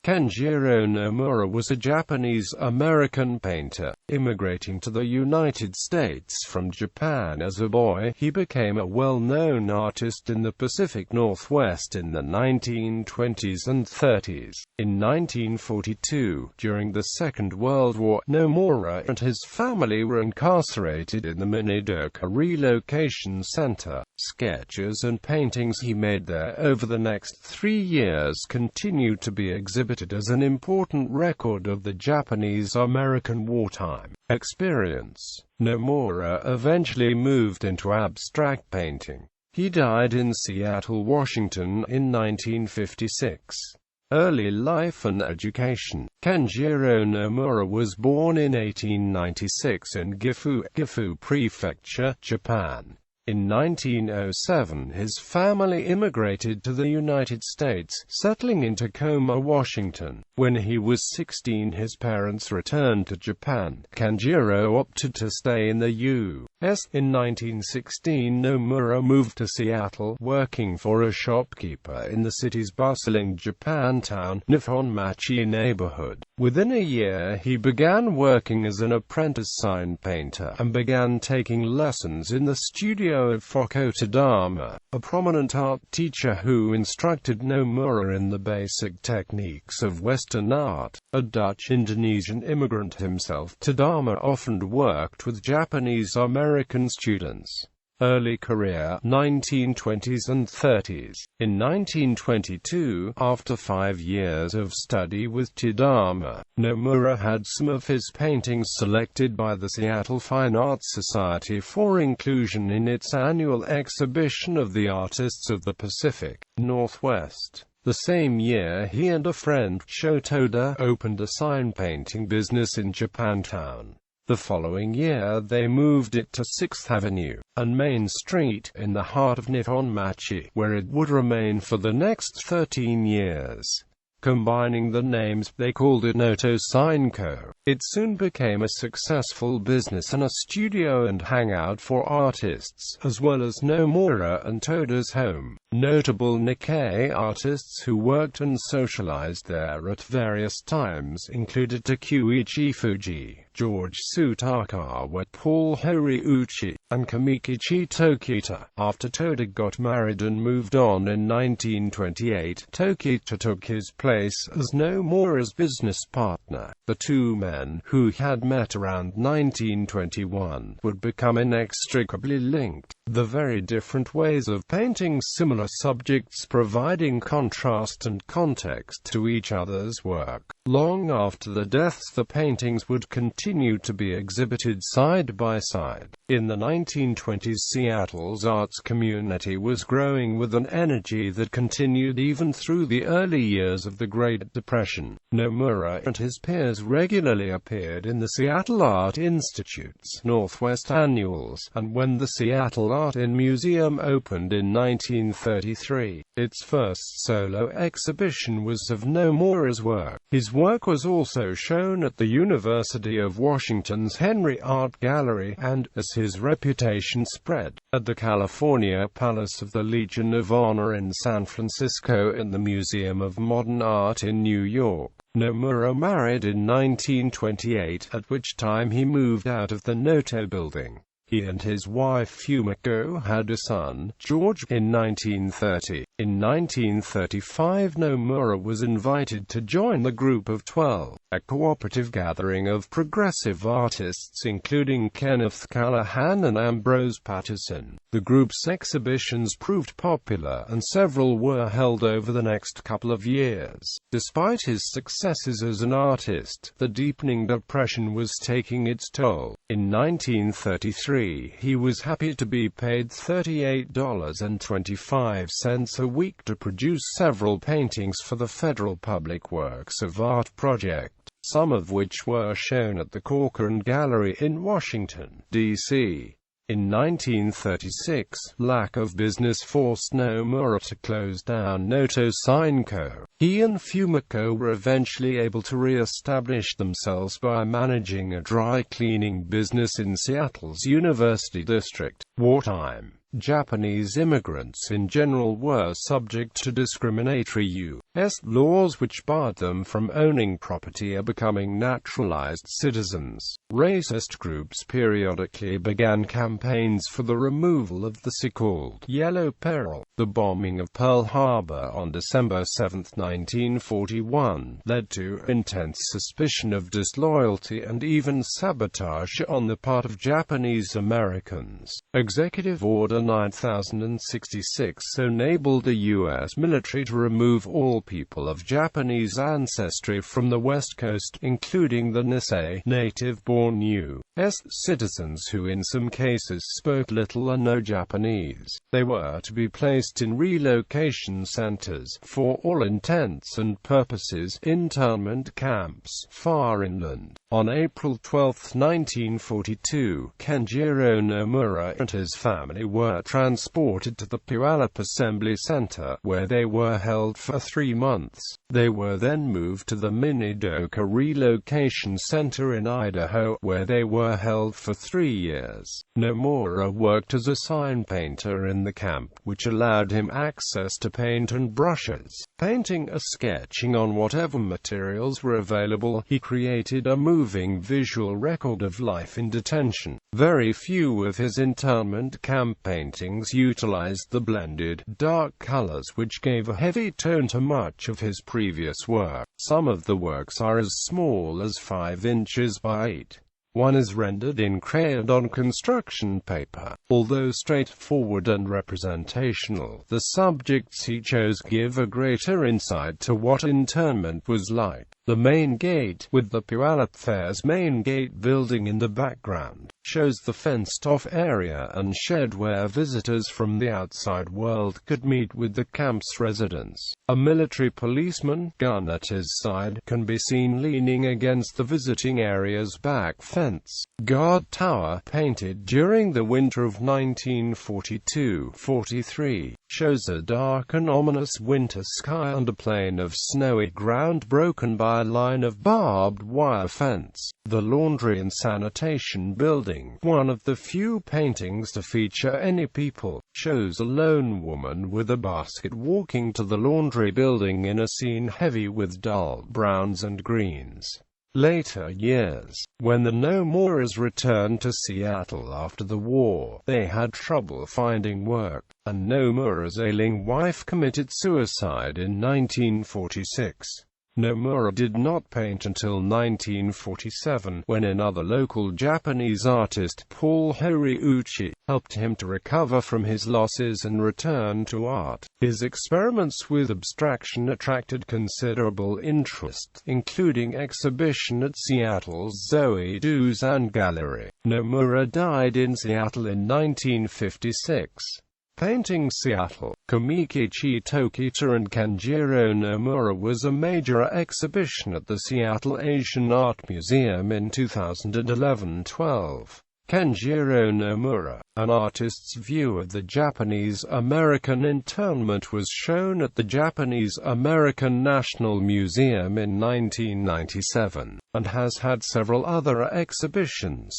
Kenjiro Nomura was a Japanese-American painter, immigrating to the United States from Japan as a boy. He became a well-known artist in the Pacific Northwest in the 1920s and 30s. In 1942, during the Second World War, Nomura and his family were incarcerated in the Minidoka Relocation Center. Sketches and paintings he made there over the next 3 years continue to be exhibited as an important record of the Japanese-American wartime experience. Nomura eventually moved into abstract painting. He died in Seattle, Washington, in 1956. Early life and education. Kenjiro Nomura was born in 1896 in Gifu Prefecture, Japan. In 1907, his family immigrated to the United States, settling in Tacoma, Washington. When he was 16, his parents returned to Japan. Kenjiro opted to stay in the U.S. In 1916, Nomura moved to Seattle, working for a shopkeeper in the city's bustling Japantown, Nihonmachi neighborhood. Within a year, he began working as an apprentice sign painter, and began taking lessons in the studio of Foko Tadama, a prominent art teacher who instructed Nomura in the basic techniques of Western art. A Dutch-Indonesian immigrant himself, Tadama often worked with Japanese-American students. Early career, 1920s and 30s. In 1922, after 5 years of study with Tadama, Nomura had some of his paintings selected by the Seattle Fine Arts Society for inclusion in its annual exhibition of the artists of the Pacific Northwest. The same year, he and a friend, Shotoda, opened a sign painting business in Japantown. The following year they moved it to 6th Avenue and Main Street, in the heart of Nihonmachi, where it would remain for the next 13 years. Combining the names, they called it Noto Sign Co. It soon became a successful business and a studio and hangout for artists, as well as Nomura and Toda's home. Notable Nikkei artists who worked and socialized there at various times included Takuichi Fuji, George Tsutakawa, Paul Horiuchi, and Kamikichi Tokita. After Toda got married and moved on in 1928, Tokita took his place as Nomura's business partner. The two men, who had met around 1921, would become inextricably linked. The very different ways of painting similar subjects, providing contrast and context to each other's work. Long after the deaths, the paintings would continue to be exhibited side by side. In the 1920s, Seattle's arts community was growing with an energy that continued even through the early years of the Great Depression. Nomura and his peers regularly appeared in the Seattle Art Institute's Northwest Annuals, and when the Seattle Art Museum opened in 1933, its first solo exhibition was of Nomura's work. His work was also shown at the University of Washington's Henry Art Gallery, and, as his reputation spread, at the California Palace of the Legion of Honor in San Francisco and the Museum of Modern Art in New York. Nomura married in 1928, at which time he moved out of the Noto building. He and his wife Fumiko had a son, George, in 1930. In 1935, Nomura was invited to join the Group of 12, a cooperative gathering of progressive artists including Kenneth Callahan and Ambrose Patterson. The group's exhibitions proved popular, and several were held over the next couple of years. Despite his successes as an artist, the deepening depression was taking its toll. In 1933, he was happy to be paid $38.25 a week to produce several paintings for the Federal Public Works of Art project, some of which were shown at the Corcoran Gallery in Washington, D.C. In 1936, lack of business forced Nomura to close down Noto Sign Co. He and Fumiko were eventually able to re-establish themselves by managing a dry cleaning business in Seattle's University District. Wartime. Japanese immigrants in general were subject to discriminatory U.S. laws which barred them from owning property or becoming naturalized citizens. Racist groups periodically began campaigns for the removal of the so-called Yellow Peril. The bombing of Pearl Harbor on December 7, 1941, led to intense suspicion of disloyalty and even sabotage on the part of Japanese Americans. Executive Order 9066 enabled the U.S. military to remove all people of Japanese ancestry from the West Coast, including the Nisei, native-born U.S. citizens who in some cases spoke little or no Japanese. They were to be placed in relocation centers, for all intents and purposes, internment camps, far inland. On April 12, 1942, Kenjiro Nomura and his family were transported to the Puyallup Assembly Center, where they were held for 3 months. They were then moved to the Minidoka Relocation Center in Idaho, where they were held for 3 years. Nomura worked as a sign painter in the camp, which allowed him access to paint and brushes. Painting or sketching on whatever materials were available, he created a moving visual record of life in detention. Very few of his internment camp paintings utilized the blended, dark colors which gave a heavy tone to much of his previous work. Some of the works are as small as 5 inches by 8. One is rendered in crayon on construction paper. Although straightforward and representational, the subjects he chose give a greater insight to what internment was like. The main gate, with the Puyallup Fair's main gate building in the background, shows the fenced-off area and shed where visitors from the outside world could meet with the camp's residents. A military policeman, gun at his side, can be seen leaning against the visiting area's back fence. Guard Tower, painted during the winter of 1942-43, shows a dark and ominous winter sky and a plain of snowy ground broken by a line of barbed wire fence. The Laundry and Sanitation Building, one of the few paintings to feature any people, shows a lone woman with a basket walking to the laundry building in a scene heavy with dull browns and greens. Later years, when the Nomuras returned to Seattle after the war, they had trouble finding work, and Nomura's ailing wife committed suicide in 1946. Nomura did not paint until 1947, when another local Japanese artist, Paul Horiuchi, helped him to recover from his losses and return to art. His experiments with abstraction attracted considerable interest, including exhibition at Seattle's Zoe Duzan Gallery. Nomura died in Seattle in 1956. Painting Seattle, Komikichi Tokita and Kenjiro Nomura was a major exhibition at the Seattle Asian Art Museum in 2011-12. Kenjiro Nomura, an artist's view of the Japanese-American internment, was shown at the Japanese-American National Museum in 1997, and has had several other exhibitions.